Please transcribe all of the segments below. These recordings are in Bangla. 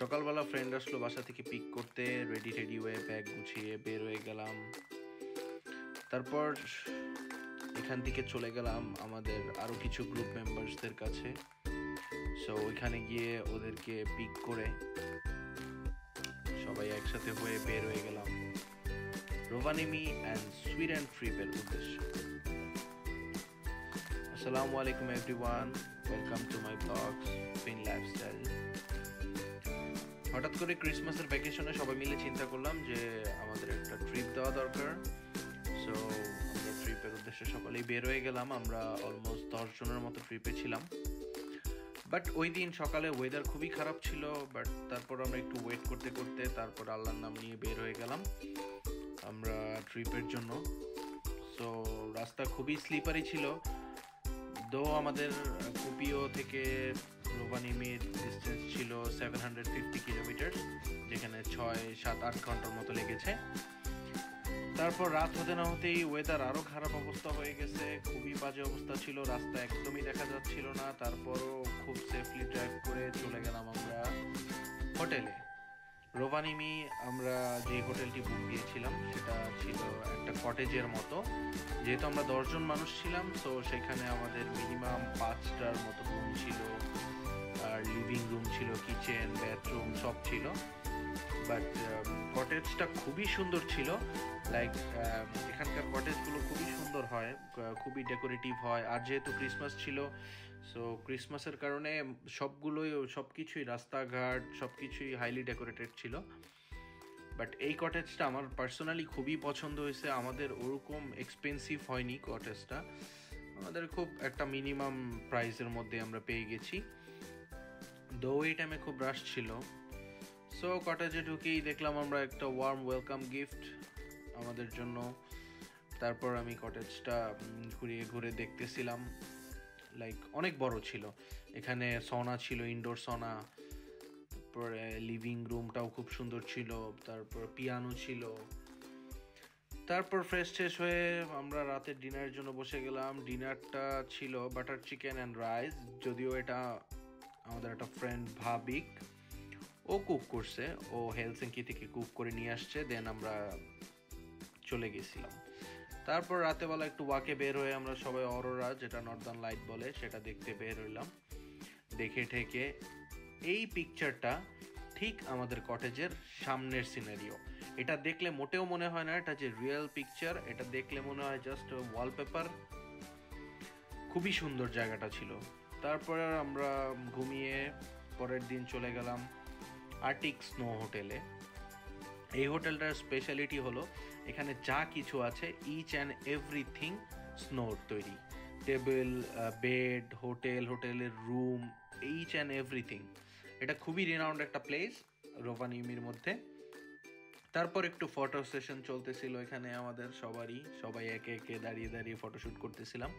সকালবেলা ফ্রেন্ড আসলো বাসা থেকে পিক করতে, রেডি হয়ে ব্যাগ গুছিয়ে বের হয়ে গেলাম। তারপর এখান থেকে চলে গেলাম আমাদের আরো কিছু গ্রুপ মেম্বার্সদের কাছে। সো ওইখানে গিয়ে ওদেরকে পিক করে সবাই একসাথে হয়ে বের হয়ে গেলাম রোভানিমি অ্যান্ড সুইডেন ট্রিপের উদ্দেশ্যে। আসসালামু আলাইকুম everyone, welcome to my blogs fin lifestyle. হঠাৎ করে ক্রিসমাসের ভ্যাকেশনে সবাই মিলে চিন্তা করলাম যে আমাদের একটা ট্রিপ দেওয়া দরকার। সো আমরা ট্রিপের উদ্দেশ্যে সকালেই বের হয়ে গেলাম। আমরা অলমোস্ট 10 জনের মতো ট্রিপে ছিলাম। বাট ওই দিন সকালে ওয়েদার খুবই খারাপ ছিল। বাট তারপর আমরা একটু ওয়েট করতে করতে তারপর আল্লাহর নাম নিয়ে বের হয়ে গেলাম আমরা ট্রিপের জন্য। সো রাস্তা খুবই স্লিপারি ছিল। দো আমাদের কুপিও থেকে রোভানিমির ডিস্টেন্স ছিল 750 কিলোমিটার, যেখানে 6-7-8 ঘন্টার মতো লেগেছে। তারপর রাত হতে না হতেই ওয়েদার আরও খারাপ অবস্থা হয়ে গেছে, খুবই বাজে অবস্থা ছিল, রাস্তা একদমই দেখা যাচ্ছিল না। তারপরও খুব সেফলি ড্রাইভ করে চলে গেলাম আমরা হোটেলে। রোভানিমি আমরা যে হোটেলটি বুক দিয়েছিলাম সেটা ছিল একটা কটেজের মতো। যেহেতু আমরা 10 জন মানুষ ছিলাম, তো সেখানে আমাদের মিনিমাম 5টার মতো রুম ছিল, আর লিভিং রুম ছিল, কিচেন, বাথরুম সব ছিল। বাট কটেজটা খুবই সুন্দর ছিল। লাইক এখানকার কটেজগুলো খুবই সুন্দর হয়, খুবই ডেকোরেটিভ হয়। আর যেহেতু ক্রিসমাস ছিল, সো ক্রিসমাসের কারণে সবকিছুই রাস্তাঘাট সবকিছুই হাইলি ডেকোরেটেড ছিল। বাট এই কটেজটা আমার পার্সোনালি খুবই পছন্দ হয়েছে। আমাদের ওরকম এক্সপেন্সিভ হয়নি কটেজটা, আমাদের খুব একটা মিনিমাম প্রাইসের মধ্যে আমরা পেয়ে গেছি। দো এই টাইমে খুব রাশ ছিল। সো কটেজে ঢুকেই দেখলাম আমরা একটা ওয়ার্ম ওয়েলকাম গিফট আমাদের জন্য। তারপর আমি কটেজটা ঘুরে দেখতেছিলাম। লাইক অনেক বড় ছিল, এখানে সনা ছিল, ইনডোর সনা। তারপরে লিভিং রুমটাও খুব সুন্দর ছিল, তারপর পিয়ানো ছিল। তারপর ফ্রেশ হয়ে আমরা রাতের ডিনারের জন্য বসে গেলাম। ডিনারটা ছিল বাটার চিকেন অ্যান্ড রাইস। যদিও এটা আমাদের একটা ফ্রেন্ড ভাবিক, ও কুক করছে, ও হেলসিঙ্কি থেকে কুক করে নিয়ে আসছে। দেন আমরা চলে গেছিলাম। তারপর রাতেবেলা একটু ওয়াকে বের হয়ে আমরা সবাই অরোরা, যেটা নর্দার্ন লাইট বলে, সেটা দেখতে বের হইলাম। দেখে ঠেকে এই পিকচারটা ঠিক আমাদের কটেজের সামনের সিনারিও। এটা দেখলে মোটেও মনে হয় না এটা যে রিয়েল পিকচার, এটা দেখলে মনে হয় জাস্ট ওয়ালপেপার। খুবই সুন্দর জায়গাটা ছিল। তারপর আমরা ঘুমিয়ে পরের দিন চলে গেলাম আর্টিক স্নো হোটেলে। এই হোটেলটার স্পেশালিটি হলো এখানে যা কিছু আছে ইচ অ্যান্ড এভরিথিং স্নোর তৈরি। টেবিল, বেড, হোটেলের রুম, ইচ অ্যান্ড এভরিথিং। এটা খুবই রিনাউন্ড একটা প্লেস রোভানিমির মধ্যে। তারপর একটু ফটো সেশন চলতেছিল এখানে আমাদের সবাই একে একে দাঁড়িয়ে ফটোশ্যুট করতেছিলাম।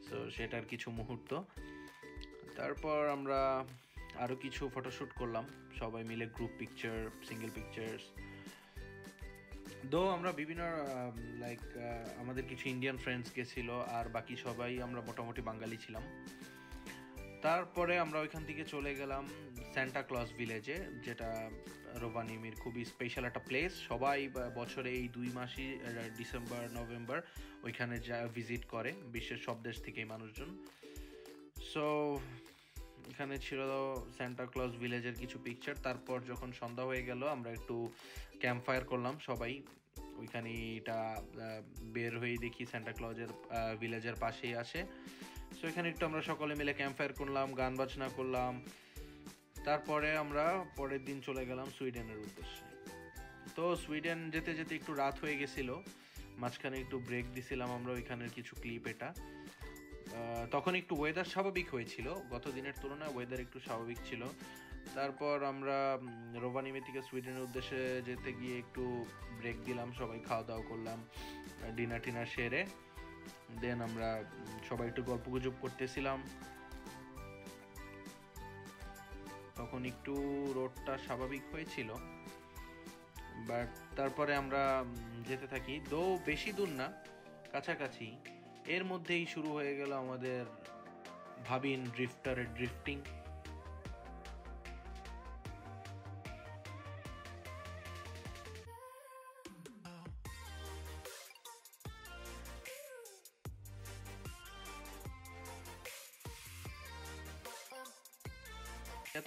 সো সেটার কিছু মুহূর্ত। তারপর আমরা আরও কিছু ফটোশ্যুট করলাম সবাই মিলে, গ্রুপ পিকচার, সিঙ্গেল পিকচার্স। দো আমরা বিভিন্ন আমাদের কিছু ইন্ডিয়ান ফ্রেন্ডস গেছিল, আর বাকি সবাই আমরা মোটামুটি বাঙালি ছিলাম। তারপরে আমরা ওইখান থেকে চলে গেলাম সান্টা ক্লজ ভিলেজে, যেটা রোভানিমির খুবই স্পেশাল একটা প্লেস। সবাই বছরে এই 2 মাসই, ডিসেম্বর নভেম্বর, ওইখানে ভিজিট করে বিশ্বের সব দেশ থেকেই মানুষজন। সো এখানে ছিল সান্টা ক্লজ ভিলেজের কিছু পিকচার। তারপর যখন সন্ধ্যা হয়ে গেল আমরা একটু ক্যাম্প ফায়ার করলাম সবাই ওইখানে। এটা বের হয়ে দেখি সান্টা ক্লজের ভিলেজের পাশেই আসে। সো এখানে একটু আমরা সকলে মিলে ক্যাম্প ফায়ার করলাম, গান বাজনা করলাম। তারপরে আমরা পরের দিন চলে গেলাম সুইডেনের উদ্দেশ্যে। তো সুইডেন যেতে যেতে একটু রাত হয়ে গেছিল, মাঝখানে একটু ব্রেক দিছিলাম আমরা ওইখানের কিছু ক্লিপ। এটা তখন একটু ওয়েদার স্বাভাবিক হয়েছিল, গত দিনের তুলনায় ওয়েদার একটু স্বাভাবিক ছিল। তারপর আমরা রোভানিমি থেকে সুইডেনের উদ্দেশ্যে যেতে গিয়ে একটু ব্রেক দিলাম, সবাই খাওয়া দাওয়া করলাম, ডিনার সেরে। দেন আমরা সবাই একটু গল্পগুজব করতেছিলাম। তখন একটু রোডটা স্বাভাবিক হয়েছিল। বাট তারপরে আমরা যেতে থাকি, দো বেশি দূর না, কাছাকাছি। এর মধ্যেই শুরু হয়ে গেল আমাদের ভাবিন ড্রিফটারের ড্রিফটিং।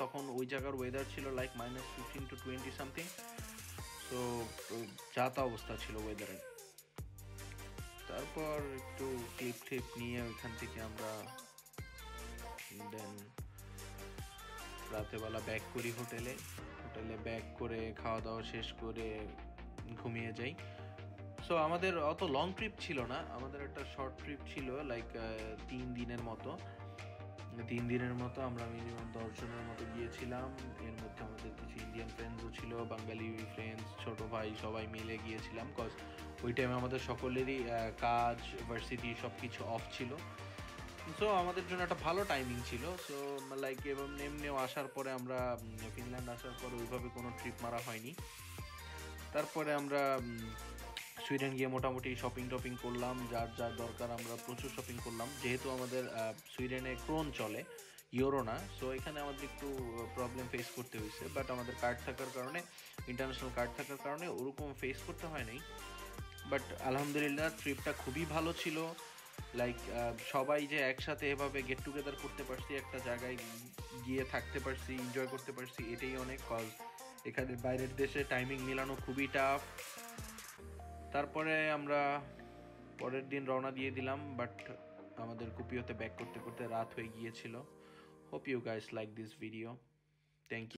তখন ওই জায়গার ওয়েদার ছিল লাইক -15 to 20 সামথিং। সো যা তা অবস্থা ছিল ওয়েদারে। তারপর একটু ক্লিপ নিয়ে ওইখান থেকে আমরা দেন রাতেবেলা ব্যাক করি হোটেলে ব্যাক করে খাওয়া দাওয়া শেষ করে ঘুমিয়ে যাই। সো আমাদের অত লং ট্রিপ ছিল না, আমাদের একটা শর্ট ট্রিপ ছিল লাইক 3 দিনের মতো। 3 দিনের মতো আমরা মিনিমাম 10 জনের মতো গিয়েছিলাম। এর মধ্যে আমাদের কিছু ইন্ডিয়ান ফ্রেন্ডসও ছিল, বাঙালি ফ্রেন্ডস, ছোট ভাই সবাই মিলে গিয়েছিলাম। কজ ওই টাইমে আমাদের সকলেরই কাজ, ভার্সিটি সব কিছু অফ ছিল। সো আমাদের জন্য একটা ভালো টাইমিং ছিল। সো লাইক এবং এমনিও আসার পরে আমরা ফিনল্যান্ড আসার পর ওইভাবে কোনো ট্রিপ মারা হয়নি। তারপরে আমরা সুইডেন গিয়ে মোটামুটি শপিং টপিং করলাম, যার যার দরকার আমরা প্রচুর শপিং করলাম। যেহেতু আমাদের সুইডেনে ক্রোন চলে, ইউরো না, সো এখানে আমাদের একটু প্রবলেম ফেস করতে হয়েছে। বাট আমাদের কার্ড থাকার কারণে, ইন্টারন্যাশনাল কার্ড থাকার কারণে ওরকম ফেস করতে হয় নাই। বাট আলহামদুলিল্লাহ ট্রিপটা খুবই ভালো ছিল। লাইক সবাই যে একসাথে এভাবে গেট টুগেদার করতে পারছি, একটা জায়গায় গিয়ে থাকতে পারছি, এনজয় করতে পারছি, এটাই অনেক। কজ এখানে বাইরের দেশে টাইমিং মিলানো খুবই টাফ। তারপরে আমরা পরের দিন রওনা দিয়ে দিলাম, বাট আমাদের কুপিওতে ব্যাক করতে করতে রাত হয়ে গিয়েছিল। Hope you guys like this video. Thank you.